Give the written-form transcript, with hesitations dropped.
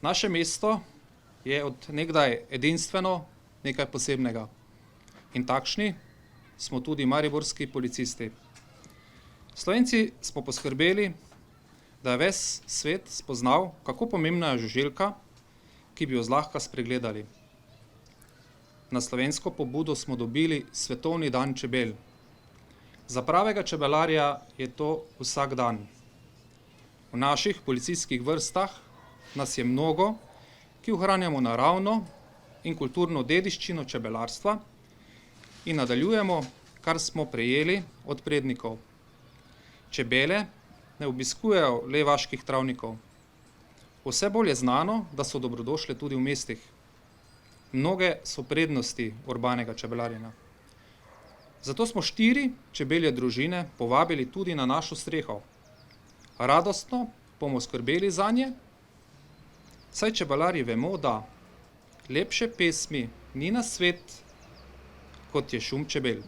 Naše mesto je od nekdaj edinstveno, nekaj posebnega. In takšni smo tudi mariborski policisti. Slovenci smo poskrbeli, da je ves svet spoznal, kako pomembna je žuželka, ki bi jo zlahka spregledali. Na slovensko pobudo smo dobili svetovni dan čebel. Za pravega čebelarja je to vsak dan. V naših policijskih vrstah nas je mnogo, ki ohranjamo naravno in kulturno dediščino čebelarstva in nadaljujemo, kar smo prejeli od prednikov. Čebele ne obiskujejo le vaških travnikov. Vse bolj je znano, da so dobrodošle tudi v mestih. Mnoge so prednosti urbanega čebelarjenja. Zato smo 4 čebelje družine povabili tudi na našo streho. Radostno bomo skrbeli zanje, saj čebelarji vemo, da lepše pesmi ni na svet, kot je šum čebel.